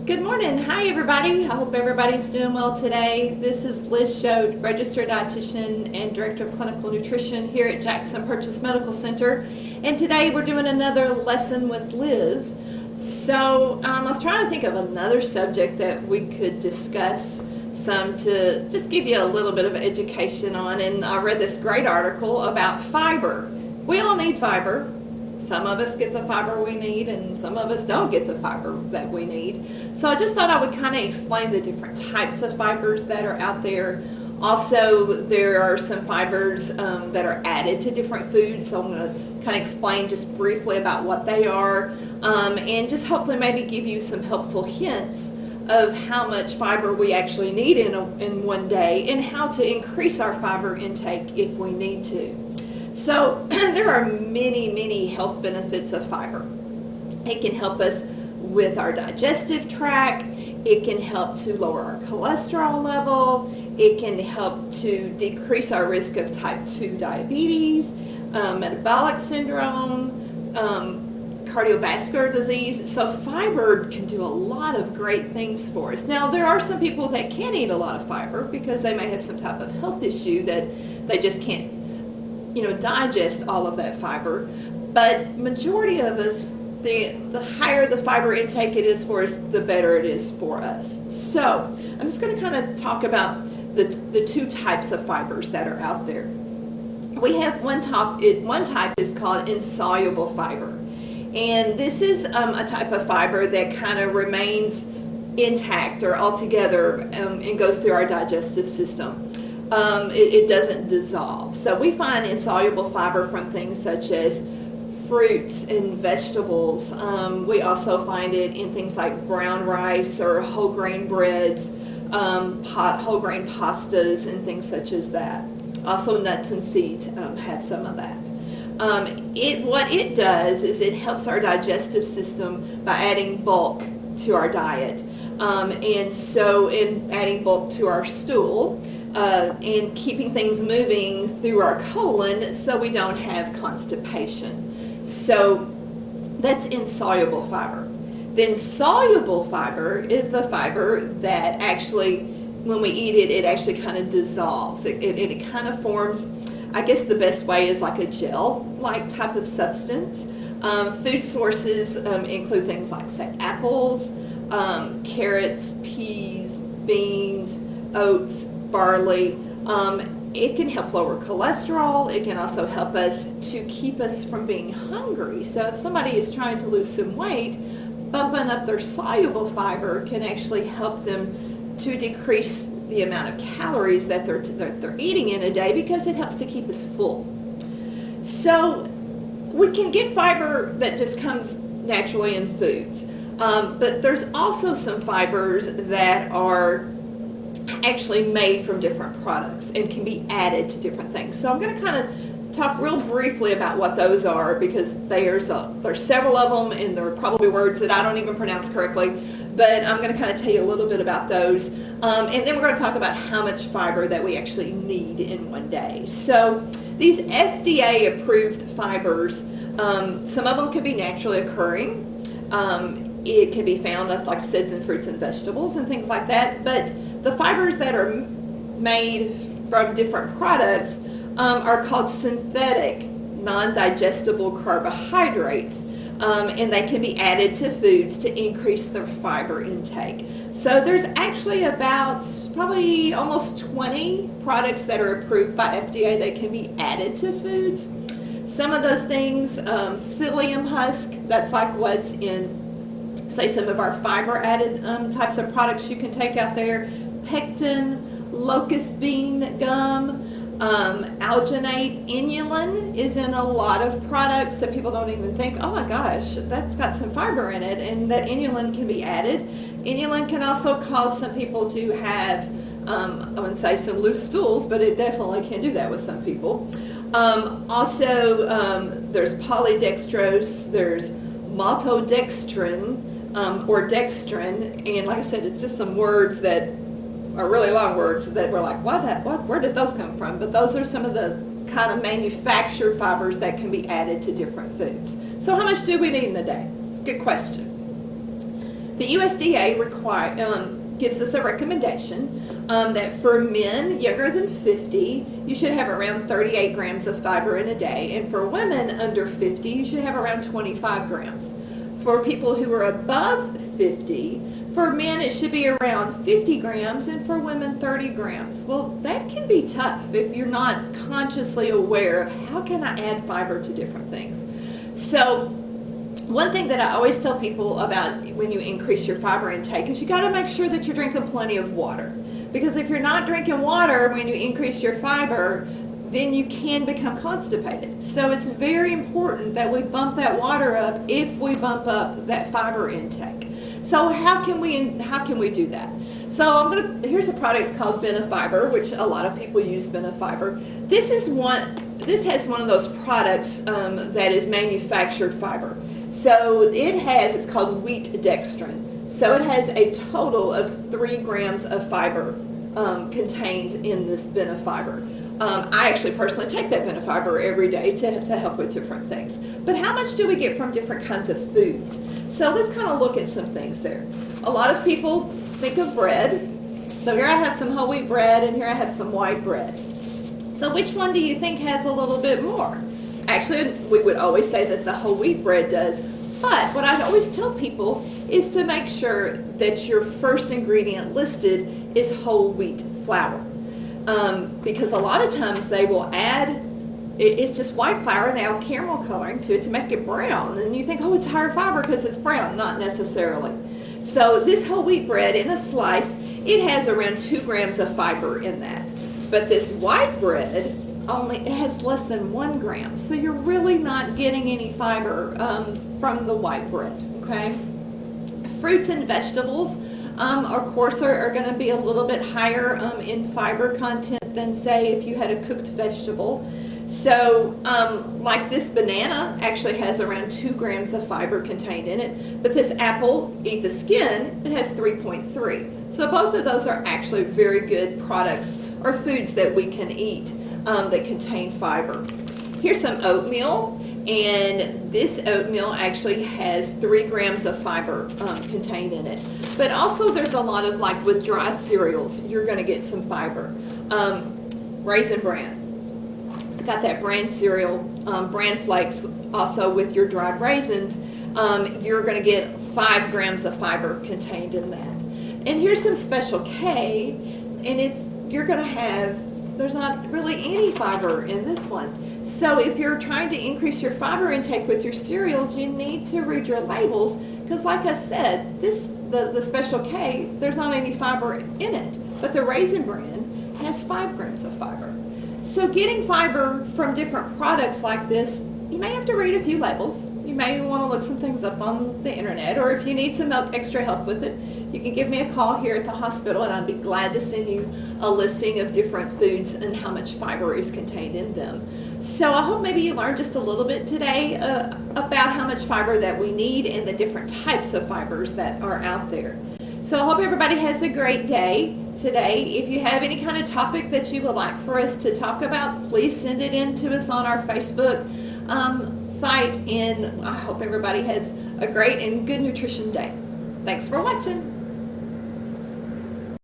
Good morning. Hi, everybody. I hope everybody's doing well today. This is Liz Schode, registered dietitian and director of clinical nutrition here at Jackson Purchase Medical Center. And today we're doing another lesson with Liz. So I was trying to think of another subject that we could discuss some to just give you a little bit of education on. And I read this great article about fiber. We all need fiber. Some of us get the fiber we need and some of us don't get the fiber that we need. So I just thought I would kind of explain the different types of fibers that are out there. Also, there are some fibers that are added to different foods, so I'm going to kind of explain just briefly about what they are and just hopefully maybe give you some helpful hints of how much fiber we actually need in one day and how to increase our fiber intake if we need to. So there are many health benefits of fiber. It can help us with our digestive tract. It can help to lower our cholesterol level. It can help to decrease our risk of type 2 diabetes, metabolic syndrome, cardiovascular disease. So fiber can do a lot of great things for us. Now, there are some people that can't eat a lot of fiber because they may have some type of health issue that they just can't digest all of that fiber. But majority of us, the higher the fiber intake it is for us, the better it is for us. So I'm just going to kind of talk about the two types of fibers that are out there. We have one type is called insoluble fiber. And this is a type of fiber that kind of remains intact or altogether and goes through our digestive system. It doesn't dissolve. So we find insoluble fiber from things such as fruits and vegetables. We also find it in things like brown rice or whole grain breads, whole grain pastas and things such as that. Also nuts and seeds have some of that. What it does is it helps our digestive system by adding bulk to our diet. And so in adding bulk to our stool, and keeping things moving through our colon so we don't have constipation. So that's insoluble fiber. Then soluble fiber is the fiber that actually, when we eat it, it actually kind of dissolves. It kind of forms, I guess the best way is like a gel-like type of substance. Food sources include things like, say, apples, carrots, peas, beans, oats, barley. It can help lower cholesterol. It can also help us to keep us from being hungry. So if somebody is trying to lose some weight, bumping up their soluble fiber can actually help them to decrease the amount of calories that they're eating in a day because it helps to keep us full. So we can get fiber that just comes naturally in foods. But there's also some fibers that are actually made from different products and can be added to different things. So I'm going to kind of talk real briefly about what those are because there's several of them and there are probably words that I don't even pronounce correctly, but I'm going to kind of tell you a little bit about those. And then we're going to talk about how much fiber that we actually need in one day. So these FDA approved fibers, some of them can be naturally occurring. It can be found, like I said, in fruits and vegetables and things like that, but the fibers that are made from different products are called synthetic non-digestible carbohydrates, and they can be added to foods to increase their fiber intake. So there's actually about probably almost 20 products that are approved by FDA that can be added to foods. Some of those things, psyllium husk, that's like what's in, say, some of our fiber added types of products you can take out there. Pectin, locust bean gum, alginate, inulin is in a lot of products that people don't even think, oh my gosh, that's got some fiber in it, and that inulin can be added. Inulin can also cause some people to have, I wouldn't say some loose stools, but it definitely can do that with some people. Also, there's polydextrose, there's maltodextrin, or dextrin, and like I said, it's just some words that are really long words that we're like, where did those come from? But those are some of the kind of manufactured fibers that can be added to different foods. So how much do we need in a day? It's a good question. The USDA gives us a recommendation that for men younger than 50, you should have around 38 grams of fiber in a day, and for women under 50, you should have around 25 grams. For people who are above 50, for men it should be around 50 grams, and for women 30 grams. Well, that can be tough if you're not consciously aware of how can I add fiber to different things. So one thing that I always tell people about when you increase your fiber intake is you got to make sure that you're drinking plenty of water. Because if you're not drinking water when you increase your fiber, then you can become constipated. So it's very important that we bump that water up if we bump up that fiber intake. So how can we do that? So here's a product called Fiber, which a lot of people use Fiber. This has one of those products that is manufactured fiber. So it's called wheat dextrin. So it has a total of 3 grams of fiber contained in this Fiber. I actually personally take that Fiber every day to help with different things. But how much do we get from different kinds of foods? So let's kind of look at some things there. A lot of people think of bread. So here I have some whole wheat bread, and here I have some white bread. So which one do you think has a little bit more? Actually, we would always say that the whole wheat bread does. But what I'd always tell people is to make sure that your first ingredient listed is whole wheat flour. Because a lot of times they will add, it's just white flour, and they add caramel coloring to it to make it brown. And you think, oh, it's higher fiber because it's brown. Not necessarily. So this whole wheat bread in a slice, it has around 2 grams of fiber in that. But this white bread, it has less than 1 gram. So you're really not getting any fiber from the white bread, okay? Fruits and vegetables, of course, are going to be a little bit higher in fiber content than, say, if you had a cooked vegetable. So, like this banana actually has around 2 grams of fiber contained in it, but this apple, eat the skin, it has 3.3. So both of those are actually very good products or foods that we can eat that contain fiber. Here's some oatmeal, and this oatmeal actually has 3 grams of fiber contained in it. But also there's a lot of, like with dry cereals, you're going to get some fiber. Raisin Bran. Got that bran cereal, bran flakes, also with your dried raisins, you're going to get 5 grams of fiber contained in that. And here's some Special K, and there's not really any fiber in this one. So if you're trying to increase your fiber intake with your cereals, you need to read your labels, because like I said, the Special K, there's not any fiber in it, but the Raisin Bran has 5 grams of fiber. So getting fiber from different products like this, you may have to read a few labels. You may want to look some things up on the internet, or if you need some extra help with it, you can give me a call here at the hospital, and I'd be glad to send you a listing of different foods and how much fiber is contained in them. So I hope maybe you learned just a little bit today about how much fiber that we need and the different types of fibers that are out there. So I hope everybody has a great day today. If you have any kind of topic that you would like for us to talk about, please send it in to us on our Facebook site, and I hope everybody has a great and good nutrition day. Thanks for watching.